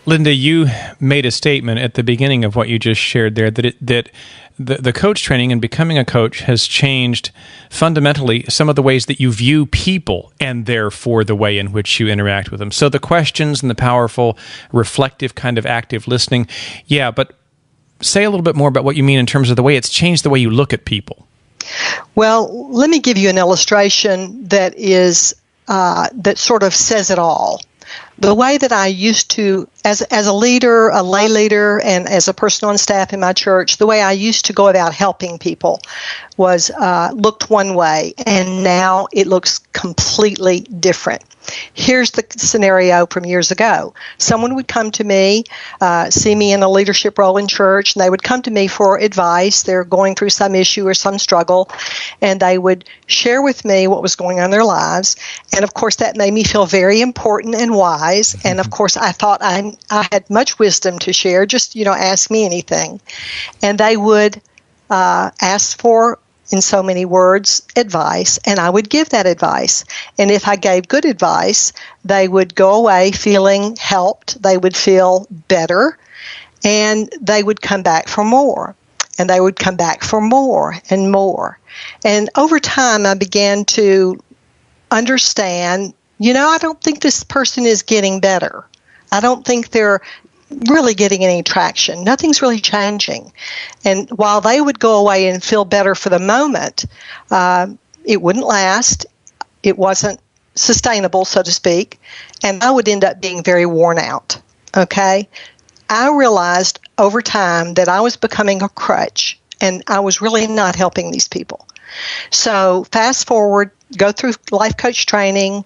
Linda, you made a statement at the beginning of what you just shared there that the coach training and becoming a coach has changed fundamentally some of the ways that you view people and therefore the way in which you interact with them. So the questions and the powerful, reflective kind of active listening. Yeah, but say a little bit more about what you mean in terms of the way it's changed the way you look at people. Well, let me give you an illustration that is that sort of says it all. The way that I used to, as a leader, a lay leader, and as a person on staff in my church, the way I used to go about helping people was looked one way, and now it looks completely different. Here's the scenario from years ago. Someone would come to me, see me in a leadership role in church, and they would come to me for advice. They're going through some issue or some struggle, and they would share with me what was going on in their lives. And, of course, that made me feel very important and wise. And, of course, I thought I had much wisdom to share. Just, ask me anything. And they would ask for, in so many words, advice, and I would give that advice. And if I gave good advice, they would go away feeling helped, they would feel better, and they would come back for more. And they would come back for more and more. And over time, I began to understand, I don't think this person is getting better. I don't think they're really getting any traction. Nothing's really changing. And while they would go away and feel better for the moment, it wouldn't last. It wasn't sustainable, so to speak. And I would end up being very worn out. Okay? I realized over time that I was becoming a crutch, and I was really not helping these people. So fast forward, go through life coach training.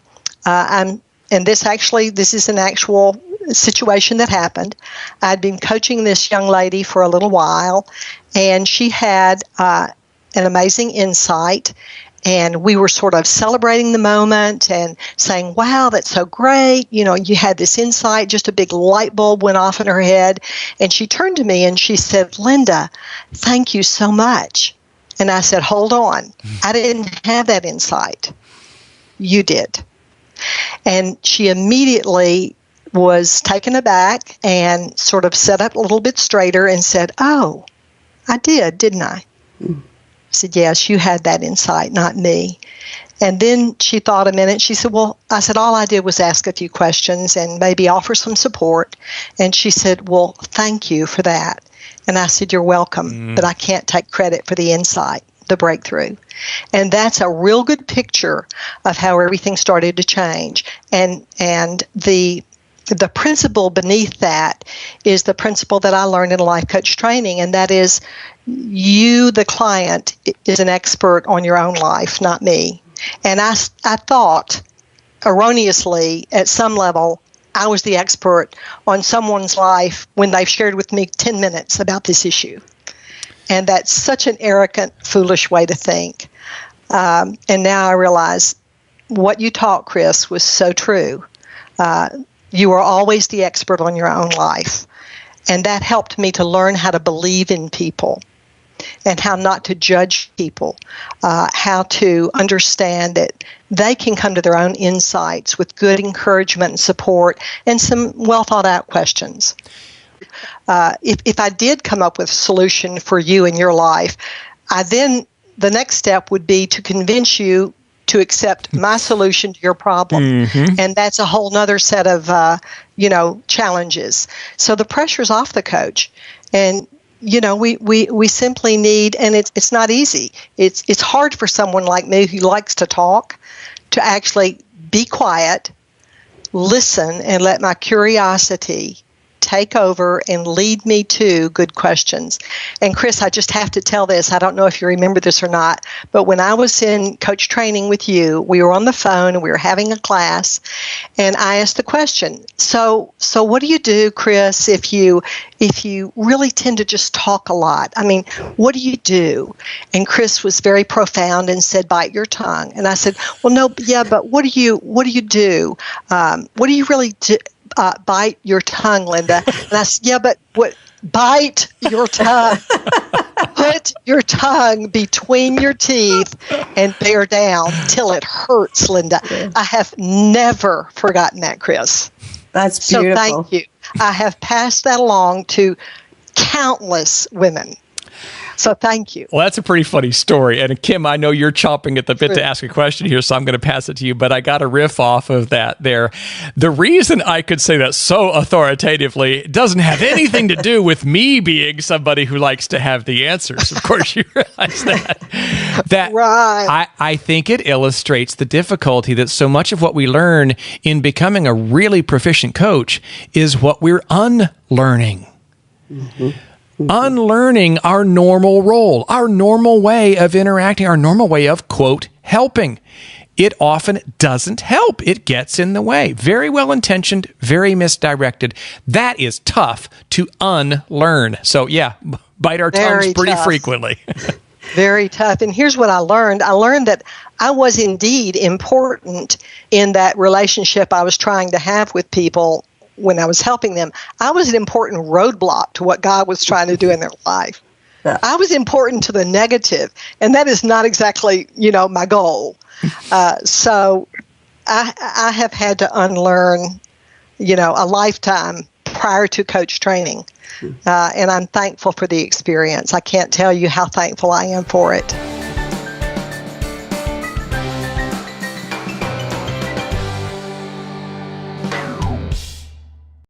This is an actual situation that happened. I'd been coaching this young lady for a little while, and she had an amazing insight, and we were sort of celebrating the moment and saying, wow, that's so great. You had this insight, just a big light bulb went off in her head, and she turned to me and she said, Linda, thank you so much. And I said, hold on, I didn't have that insight. You did. And she immediately was taken aback and sort of sat up a little bit straighter and said, oh, I did, didn't I? I said, yes, you had that insight, not me. And then she thought a minute. She said, well, I said, all I did was ask a few questions and maybe offer some support. And she said, well, thank you for that. And I said, you're welcome, but I can't take credit for the insight, the breakthrough. And that's a real good picture of how everything started to change. And the principle beneath that is the principle that I learned in life coach training, and that is you, the client, is an expert on your own life, not me. And I thought erroneously at some level I was the expert on someone's life when they've shared with me 10 minutes about this issue. And that's such an arrogant, foolish way to think. And now I realize what you taught, Chris, was so true. You are always the expert on your own life. And that helped me to learn how to believe in people and how not to judge people, how to understand that they can come to their own insights with good encouragement and support and some well-thought-out questions. If I did come up with a solution for you in your life, the next step would be to convince you to accept my solution to your problem. Mm-hmm. And that's a whole nother set of, challenges. So the pressure's off the coach. And, we simply need, and it's not easy. It's hard for someone like me who likes to talk to actually be quiet, listen, and let my curiosity take over and lead me to good questions. And Chris, I just have to tell this. I don't know if you remember this or not, but when I was in coach training with you, we were on the phone and we were having a class, and I asked the question, so what do you do, Chris, if you really tend to just talk a lot? I mean, what do you do? And Chris was very profound and said, bite your tongue. And I said, well, no, yeah, but what do you do? What do you really do? Bite your tongue, Linda. And I said, yeah, but what? Bite your tongue. Put your tongue between your teeth and bear down till it hurts, Linda. I have never forgotten that, Chris. That's beautiful. So thank you. I have passed that along to countless women. So thank you. Well, that's a pretty funny story. And Kim, I know you're chomping at the bit to ask a question here, so I'm going to pass it to you, but I got a riff off of that there. The reason I could say that so authoritatively doesn't have anything to do with me being somebody who likes to have the answers. Of course, you realize that. Right. I think it illustrates the difficulty that so much of what we learn in becoming a really proficient coach is what we're unlearning. Mm-hmm. Unlearning our normal role, our normal way of interacting, our normal way of, quote, helping. It often doesn't help. It gets in the way. Very well-intentioned, very misdirected. That is tough to unlearn. So, yeah, bite our tongues pretty frequently. Very tough. And here's what I learned. I learned that I was indeed important in that relationship I was trying to have with people. When I was helping them, I was an important roadblock to what God was trying to do in their life. Yeah. I was important to the negative, and that is not exactly, my goal. So I have had to unlearn, a lifetime prior to coach training. And I'm thankful for the experience. I can't tell you how thankful I am for it.